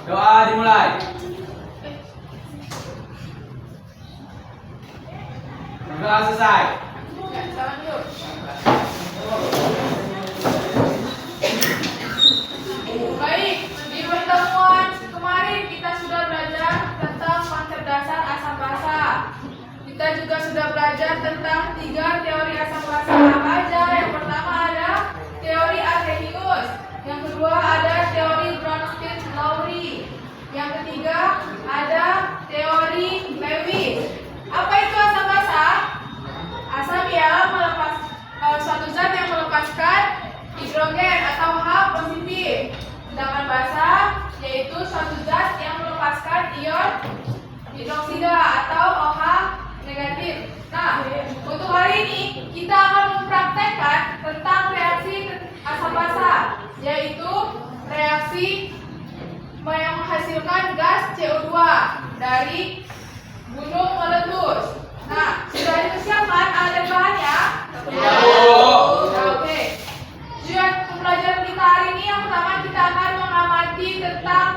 Doa dimulai. Doa selesai. Baik, di pertemuan kemarin kita sudah belajar tentang konsep dasar asam basa. Kita juga sudah belajar tentang 3 teori asam basa apa aja. Yang pertama ada teori Arrhenius, yang kedua ada teori Bronsted-Lowry, yang ketiga ada teori Lewis. Apa itu asam basa? Asam ialah suatu zat yang melepaskan hidrogen atau H positif. Sedangkan basa yaitu suatu zat yang melepaskan ion hidroksida atau OH negatif. Nah, untuk hari ini kita akan mempraktekkan tentang reaksi asam basa, yaitu reaksi yang menghasilkan gas CO2 dari gunung meletus. Nah, sudah dipersiapkan alat dan bahannya? Oke. Tujuan pembelajaran kita hari ini yang pertama kita akan mengamati tentang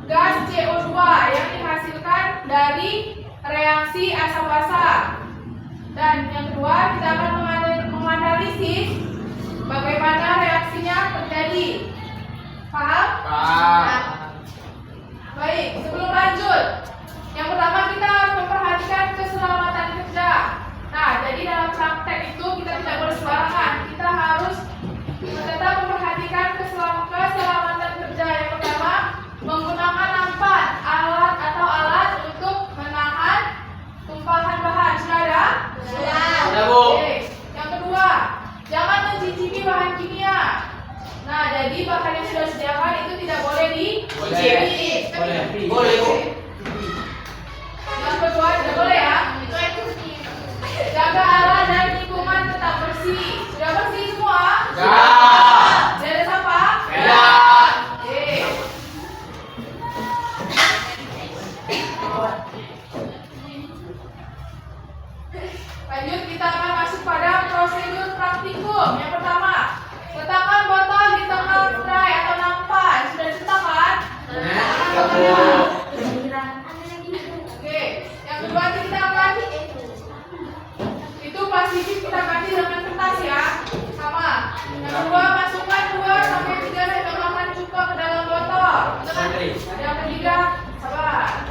gas CO2 yang dihasilkan dari reaksi asam basa. Dan yang kedua kita akan menganalisis bagaimana reaksinya terjadi. Paham? Paham. Baik, sebelum lanjut, yang pertama kita harus memperhatikan keselamatan kerja. Nah, jadi dalam praktek itu kita tidak boleh sembarangan. Kita harus tetap memperhatikan keselamatan kerja. Yang pertama, menggunakan nampan, alat untuk menahan tumpahan bahan. Sudah ada? Sudah, Bu. Oke. Yang kedua, jangan mencicipi bahan kimia. Nah, jadi bahan yang sudah disediakan itu tidak boleh dicicipi. Boleh, Bu. Yang kedua, tidak boleh ya. Jaga alat dan lingkungan tetap bersih. Sudah bersih semua? Ya. Tidak ada sampah? Ya. Oke. Lanjut, kita akan masuk pada prosedur praktikum. Yang pertama, letakkan botol di tengah tray atau nampan. Sudah diletakkan? Oke. Yang kedua, kita akan itu plastik kita ganti dengan kertas ya, sama. Yang kedua, masukkan 2 sampai 3 sendok makan cuka ke dalam botol. Yang ketiga, sabar.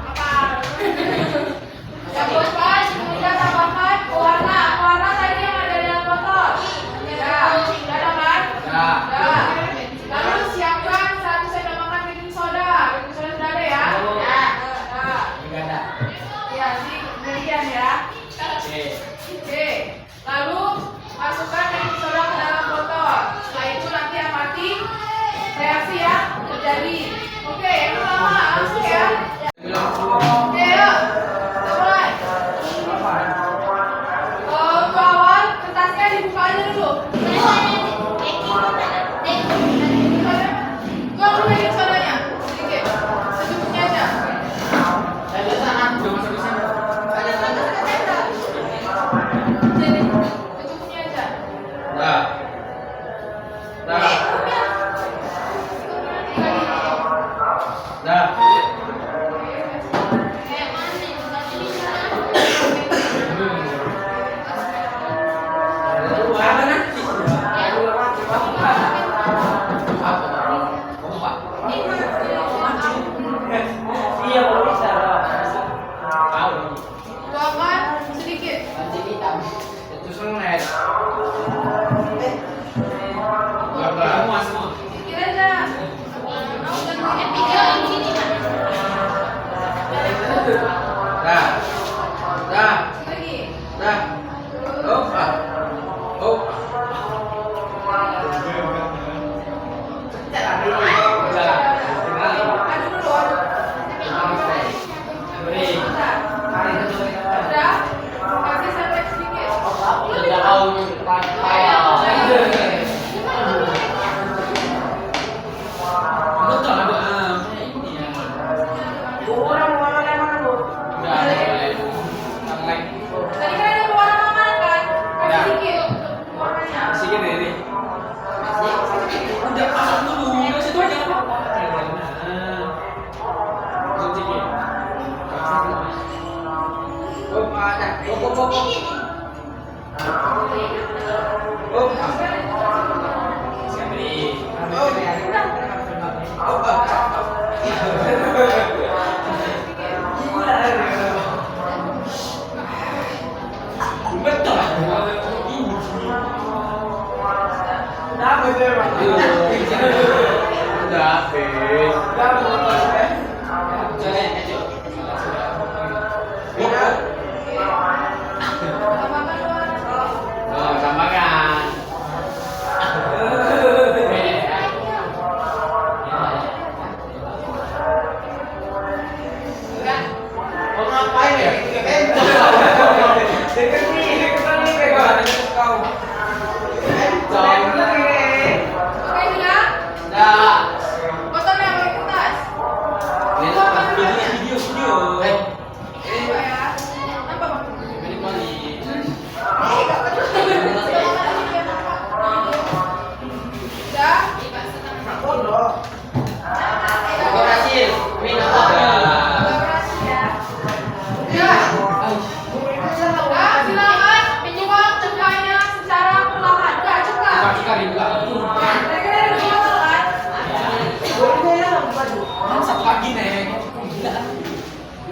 Yang keempat, kita tambahkan warna tadi yang ada di dalam botol. Ya, sudah ada kan? Ya. Lalu siapkan 1 sendok makan baking soda. Baking soda sudah ada ya? Ya. Ya, di kemudian ya. Oke. Lalu masukkan baking soda ke dalam botol. Setelah itu nanti amati reaksi yang terjadi. Oke, yang pertama langsung ya. Oke, yuk. Kita mulai. Untuk awal kertasnya dibuka aja dulu. Tuang dulu baking sodanya. Sedikit. Secukupnya aja. Secukupnya aja. Tuangkan sedikit. Sedikit aja. Lagi. Aduk dulu, aduk. Bentar. Udah? Kasih sampai sedikit. Tadi kan ada pewarna makanan kan? Kasih sedikit warnanya. Sedikit ini. Udah pasang dulu, situ aja apa-apa. Udah habis. Oh, sama kan? Mau ngapain ya? Dekat nih pegang kau. Oke, sudah? Dah. Fotonya pakai kertas. Video. Coba ya. Apa, Bang? Ini kali. Sudah? Berhasil. Minum Kolaborasi ya. Sudah? Nah, silakan menyuap cukanya secara perlahan. Enggak, cuka. sekali juga. Kira-kira ada dua kan? Masak pagi nih.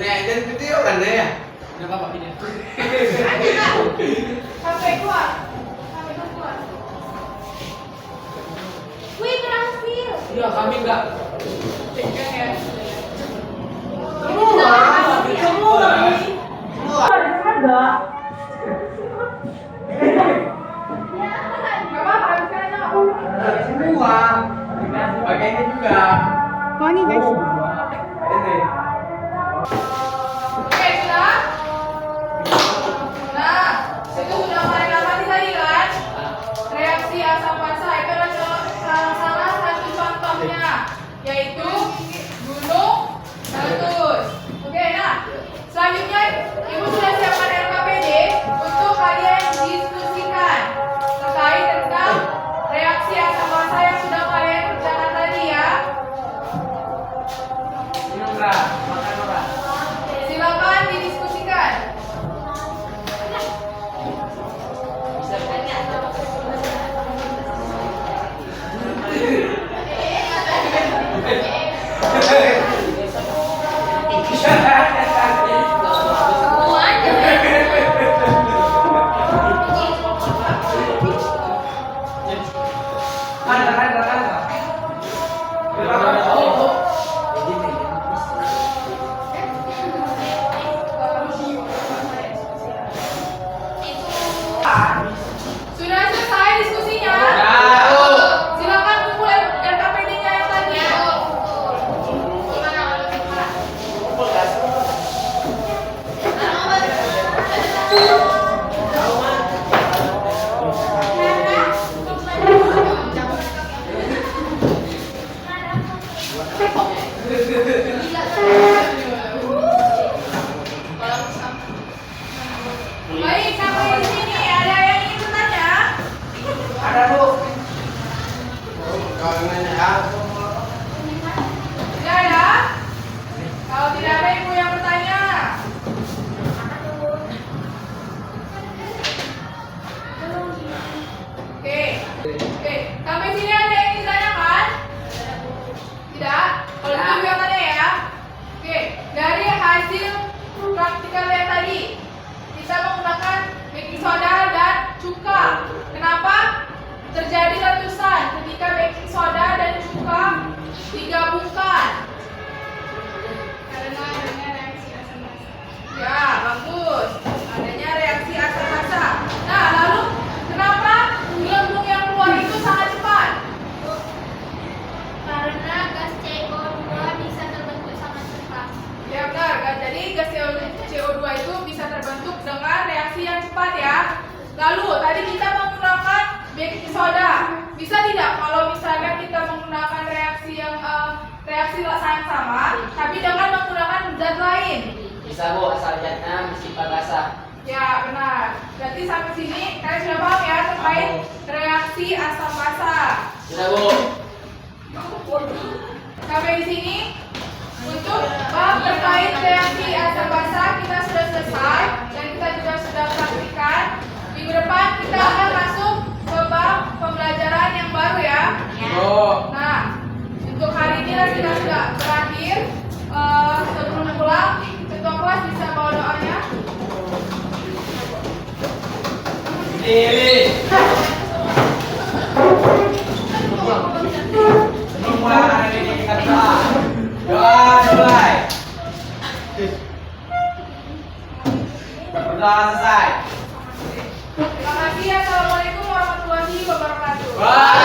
Nek, dan video kan ya? Udah apa video? Sampai keluar. Sampai keluar. Wih, berhasil. Iya, kami enggak. Pegang ya. Gak apa-apa, habiskan aja nggak apa-apa. Semua. Pakai ini juga. Oh ini guys. Ini. Oke, sudah? Nah, itu sudah mulai amati tadi kan? Reaksi asam basa itu adalah salah satu contohnya, yaitu gunung meletus. Oke, nah selanjutnya ibu sudah siapkan RKPD untuk kalian diskusikan terkait tentang reaksi asam basa yang sudah kalian kerjakan tadi ya. Minum Ra, makan Ra. Silakan didiskusikan. Sudah selesai diskusinya? Silakan kumpul RKPD-nya yang tadi. Baik, sampai di sini ada yang ingin bertanya? Ada bu. Kau nanya apa? Tidak ada? Kalau tidak ada ibu yang bertanya. Oke, sampai sini ada yang ingin ditanyakan? Tidak? Kalau gitu ibu yang tanya ya. Oke, dari hasil praktikal yang tadi kita menggunakan baking soda dan cuka. Kenapa terjadi letusan ketika baking soda dan cuka digabungkan? Karena adanya reaksi asam basa. Ya, bagus. Adanya reaksi asam basa. Nah, lalu kenapa gelembung yang keluar itu sangat cepat? Karena gas CO2 bisa terbentuk sangat cepat. Ya benar kan? Jadi gas CO2 itu bisa terbentuk dengan reaksi yang cepat ya. Lalu tadi kita menggunakan baking soda. Bisa tidak kalau misalnya kita menggunakan reaksi yang rasa yang sama, tapi dengan menggunakan zat lain? Bisa bu, asal zatnya bersifat basah. Ya benar. Berarti sampai sini kalian sudah paham ya terkait reaksi asam basa. Sudah bu. Sampai di sini untuk bab terkait reaksi asam basa kita sudah selesai dan kita juga sudah praktek kita akan masuk ke bab pembelajaran yang baru ya. Oh. Nah, untuk hari ini kita sudah berakhir. Sebelum pulang, ketua kelas bisa bawa doanya. Diri. Semua anak didik kata. Doa dimulai. Berdoa selesai. Terima kasih. Assalamualaikum warahmatullahi wabarakatuh. Bye.